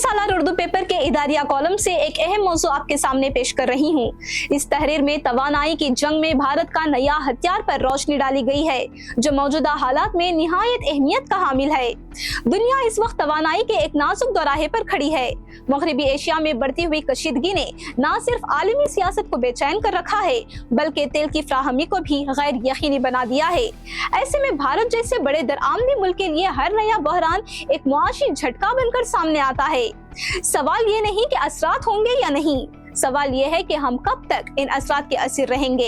सालाना उर्दू पेपर के इदारिया कॉलम से एक अहम मौजू आपके सामने पेश कर रही हूँ। इस तहरीर में तवानाई की जंग में भारत का नया हथियार पर रोशनी डाली गई है, जो मौजूदा हालात में निहायत अहमियत का हामिल है। दुनिया इस वक्त तवानाई के एक नाजुक दौराहे पर खड़ी है। मगरबी एशिया में बढ़ती हुई कशीदगी ने न सिर्फ आलमी सियासत को बेचैन कर रखा है, बल्कि तेल की फ्राहमी को भी गैर यकीनी बना दिया है। ऐसे में भारत जैसे बड़े दरआमदी मुल्क के लिए हर नया बहरान एक मुआशी झटका बनकर सामने आता है। सवाल ये नहीं कि असरात होंगे या नहीं, सवाल यह है कि हम कब तक इन असरात के असीर रहेंगे।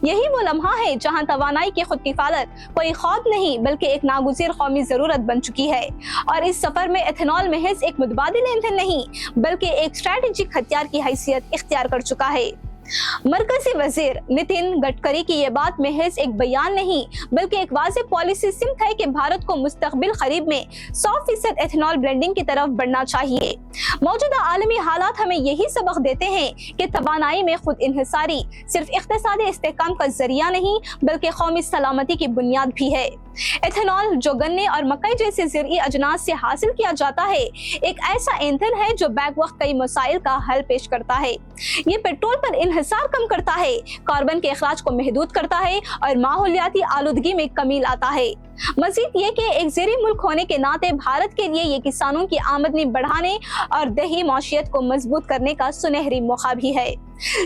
यही वो लम्हा है जहां तवानाई की खुद किफालत कोई ख्वाब नहीं बल्कि एक नागुज़ीर कौमी जरूरत बन चुकी है। और इस सफर में एथेनॉल महज एक मुतबादिल ईंधन नहीं बल्कि एक स्ट्रैटेजिक हथियार की हैसियत इख्तियार कर चुका है। मरकजी वजीर नितिन गडकरी की ये बात महज एक बयान नहीं बल्कि एक वाज़ेह पॉलिसी सिमत है कि भारत को मुस्तकबिल करीब में 100% एथेनॉल ब्लेंडिंग की तरफ बढ़ना चाहिए। मौजूदा आलमी हालात हमें यही सबक देते हैं कि तवानाई में खुद इन्हिसारी सिर्फ इख्तिसादी इस्तेहकाम का जरिया नहीं बल्कि कौमी सलामती की बुनियाद भी है। एथेनॉल जो गन्ने और मकई जैसे ज़रूरी अजनास से हासिल किया जाता है, एक ऐसा ईंधन है जो बैक वक्त कई मसाइल का हल पेश करता है। ये पेट्रोल पर इन्हिसार कम करता है, कार्बन के अखराज को महदूद करता है और माहौलियाती आलूदगी में कमी लाता है। मजीद ये कि एक ज़ेरी मुल्क होने के नाते भारत के लिए ये किसानों की आमदनी बढ़ाने और देही मौशियत को मजबूत करने का सुनहरी मौका भी है।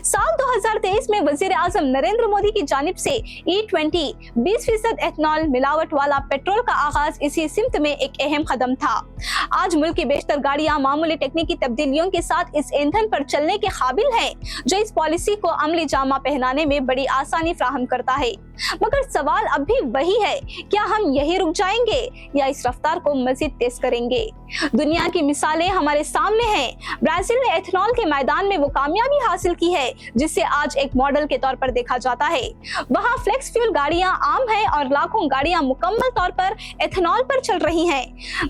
साल 2023 में वजीर आजम नरेंद्र मोदी की जानिब से E20 20% एथेनॉल मिलावट वाला पेट्रोल का आगाज इसी सिमत में एक अहम कदम था। आज मुल्क की बेशतर गाड़ियां मामूली टेक्निकी तब्दीलियों के साथ इस ईंधन पर चलने के काबिल हैं, जो इस पॉलिसी को अमली जामा पहनाने में बड़ी आसानी फ्राहम करता है। मगर सवाल अब भी वही है, क्या हम यही रुक जाएंगे या इस रफ्तार को मजीद तेज करेंगे? दुनिया की मिसालें हमारे सामने हैं। ब्राजील ने एथेनॉल के मैदान में वो कामयाबी हासिल की है जिसे आज एक मॉडल के तौर पर देखा जाता है। वहाँ फ्लेक्स फ्यूल गाड़ियां आम हैं और लाखों गाड़ियां मुकम्मल तौर पर एथेनॉल पर चल रही हैं।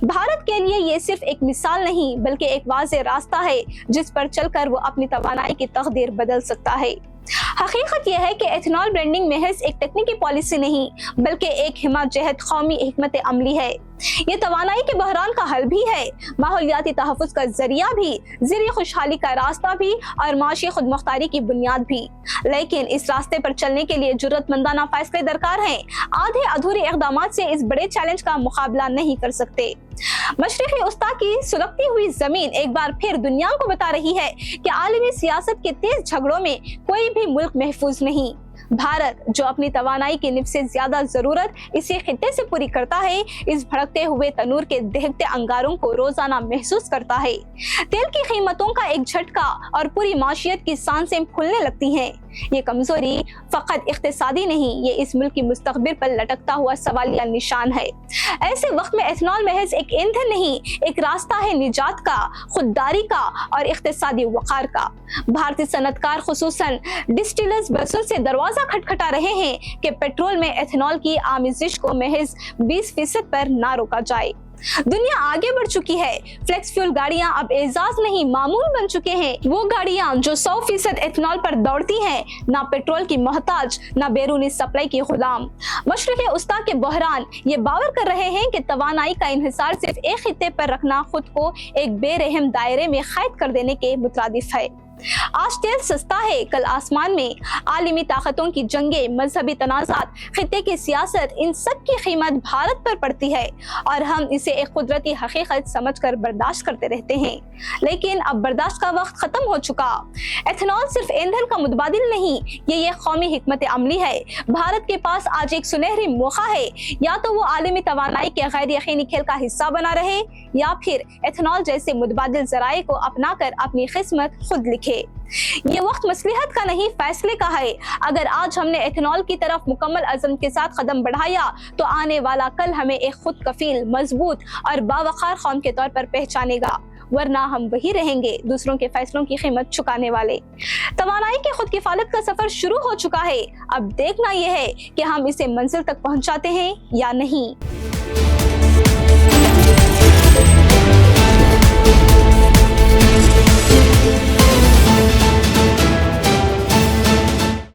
भारत के लिए ये सिर्फ एक मिसाल नहीं बल्कि एक वाज़ेह रास्ता है जिस पर चलकर वो अपनी तवानाई की तकदीर बदल सकता है। हकीकत यह है कि एथेनॉल ब्लेंडिंग महज एक तकनीकी पॉलिसी नहीं बल्कि एक हिम्मत कौमी हिकमत अमली है। ये तवानाई के बहरान का हल भी है, माहौलियाती तहफ़्फ़ुज़ का जरिया भी, ज़िरी खुशहाली का रास्ता भी और माशी खुदमुख्तारी की बुनियाद भी। लेकिन इस रास्ते पर चलने के लिए जुर्रतमंदाना फैसले दरकार हैं। आधे अधूरे इक़दामात से इस बड़े चैलेंज का मुकाबला नहीं कर सकते। मशरिक़ी वस्ता की सुलगती हुई जमीन एक बार फिर दुनिया को बता रही है कि आलमी सियासत के तेज झगड़ों में कोई भी मुल्क महफूज नहीं। भारत जो अपनी तवानाई की निफ़ से ज्यादा जरूरत इसी खित्ते से पूरी करता है, इस भड़कते हुए तनूर के दहकते अंगारों को रोजाना महसूस करता है। तेल की कीमतों का एक झटका और पूरी माशियत की सांसें फूलने लगती हैं। ये कमजोरी फकत इख्तिसादी नहीं, ये इस मुल्क की मुस्तकबिल पर लटकता हुआ सवालिया निशान है। ऐसे वक्त में एथेनॉल महज एक ईंधन नहीं, एक रास्ता है निजात का, खुददारी का और इख्तिसादी वक़ार का। भारतीय सनतकार खुसूसन डिस्टिलर्स बरसों से दरवाजा खटखटा रहे हैं कि पेट्रोल में एथेनॉल की आमिज़श को महज 20% पर ना रोका जाए। दुनिया आगे बढ़ चुकी है। फ्लेक्स फ्यूल गाड़ियां अब एजाज नहीं मामूल बन चुके हैं। वो गाड़ियां जो 100% एथेनॉल पर दौड़ती हैं, ना पेट्रोल की मोहताज ना बैरूनी सप्लाई की गुलाम। मशरिक़ी वस्ता के बहरान ये बावर कर रहे हैं कि तवानाई का इन्हिसार सिर्फ एक खित्ते पर रखना खुद को एक बेरहम दायरे में कैद कर देने के मुतरादिफ है। आज तेल सस्ता है, कल आसमान में। आलमी ताकतों की जंगे, मजहबी तनाज़ात, खित्ते की सियासत, इन सब की कीमत भारत पर पड़ती है और हम इसे एक कुदरती हकीकत समझकर बर्दाश्त करते रहते हैं। लेकिन अब बर्दाश्त का वक्त खत्म हो चुका। एथेनॉल सिर्फ ईंधन का मुतबादिल नहीं, ये कौमी हिकमत अमली है। भारत के पास आज एक सुनहरी मौका है, या तो वो आलमी तवानाई के गैर यकीनी खेल का हिस्सा बना रहे या फिर एथेनॉल जैसे मुतबादिल ज़राए को अपनाकर अपनी किस्मत खुद लिखे। ये वक्त मसलिहत का नहीं, फैसले का है। अगर आज हमने एथेनॉल की तरफ मुकम्मल अज़म के साथ कदम बढ़ाया तो आने वाला कल हमें एक खुद कफील, मजबूत और बावकार कौम के तौर पर पहचानेगा, वरना हम वही रहेंगे दूसरों के फैसलों की कीमत चुकाने वाले। तवानाई की खुद किफालत का सफर शुरू हो चुका है। अब देखना यह है कि हम इसे मंजिल तक पहुंचाते हैं या नहीं।